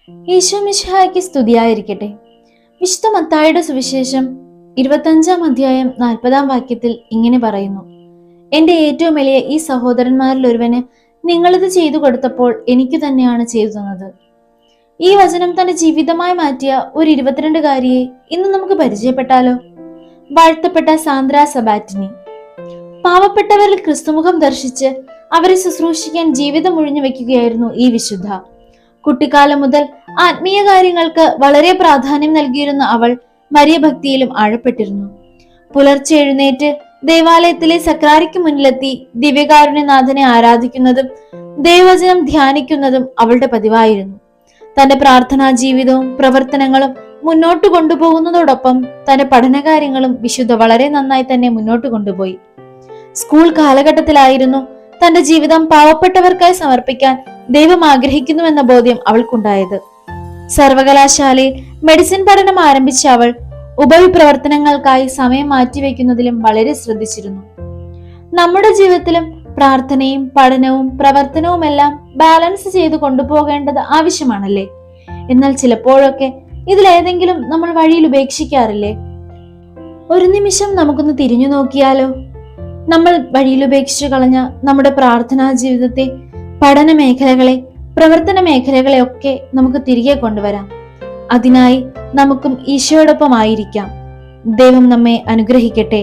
ഈശോ മിശിഹായ്ക്ക് സ്തുതിയായിരിക്കട്ടെ. വിശുദ്ധ മത്തായിയുടെ സുവിശേഷം 25-ാം അധ്യായം 40-ാം വാക്യത്തിൽ ഇങ്ങനെ പറയുന്നു: എന്റെ ഏറ്റവും വലിയ ഈ സഹോദരന്മാരിൽ ഒരുവന് നിങ്ങളിത് ചെയ്തു കൊടുത്തപ്പോൾ എനിക്ക് തന്നെയാണ് ചെയ്തു തന്നത്. ഈ വചനം തന്റെ ജീവിതമായി മാറ്റിയ ഒരു 22-കാരിയെ ഇന്ന് നമുക്ക് പരിചയപ്പെട്ടാലോ? വാഴ്ത്തപ്പെട്ട സാന്ദ്ര സബാറ്റിനി. പാവപ്പെട്ടവരിൽ ക്രിസ്തുമുഖം ദർശിച്ച് അവരെ ശുശ്രൂഷിക്കാൻ ജീവിതം ഒഴിഞ്ഞു വെക്കുകയായിരുന്നു ഈ വിശുദ്ധ. കുട്ടിക്കാലം മുതൽ ആത്മീയ കാര്യങ്ങൾക്ക് വളരെ പ്രാധാന്യം നൽകിയിരുന്ന അവൾ മരിയഭക്തിയിലും ആഴപ്പെട്ടിരുന്നു. പുലർച്ചെ എഴുന്നേറ്റ് ദേവാലയത്തിലെ സക്രാരിക്ക് മുന്നിലെത്തി ദിവ്യകാരുണ്യനാഥനെ ആരാധിക്കുന്നതും ദൈവവചനം ധ്യാനിക്കുന്നതും അവളുടെ പതിവായിരുന്നു. തന്റെ പ്രാർത്ഥനാ ജീവിതവും പ്രവർത്തനങ്ങളും മുന്നോട്ട് കൊണ്ടുപോകുന്നതോടൊപ്പം തന്റെ പഠനകാര്യങ്ങളും വിശുദ്ധ വളരെ നന്നായി തന്നെ മുന്നോട്ട് കൊണ്ടുപോയി. സ്കൂൾ കാലഘട്ടത്തിലായിരുന്നു തന്റെ ജീവിതം പാവപ്പെട്ടവർക്കായി സമർപ്പിക്കാൻ ദൈവം ആഗ്രഹിക്കുന്നുവെന്ന ബോധ്യം അവൾക്കുണ്ടായത്. സർവകലാശാലയിൽ മെഡിസിൻ പഠനം ആരംഭിച്ച അവൾ ഉപരിപ്രവർത്തനങ്ങൾക്കായി സമയം മാറ്റിവെക്കുന്നതിലും വളരെ ശ്രദ്ധിച്ചിരുന്നു. നമ്മുടെ ജീവിതത്തിലും പ്രാർത്ഥനയും പഠനവും പ്രവർത്തനവും എല്ലാം ബാലൻസ് ചെയ്ത് കൊണ്ടുപോകേണ്ടത് ആവശ്യമാണല്ലേ? എന്നാൽ ചിലപ്പോഴൊക്കെ ഇതിലേതെങ്കിലും നമ്മൾ വഴിയിൽ ഉപേക്ഷിക്കാറില്ലേ? ഒരു നിമിഷം നമുക്കൊന്ന് തിരിഞ്ഞു നോക്കിയാലോ? നമ്മൾ വഴിയിൽ ഉപേക്ഷിച്ചു കളഞ്ഞ നമ്മുടെ പ്രാർത്ഥനാ ജീവിതത്തെ, പഠന മേഖലകളെ, പ്രവർത്തന മേഖലകളെ ഒക്കെ നമുക്ക് തിരികെ കൊണ്ടുവരാം. അതിനായി നമുക്കും ഈശോയോടൊപ്പം ആയിരിക്കാം. ദൈവം നമ്മെ അനുഗ്രഹിക്കട്ടെ.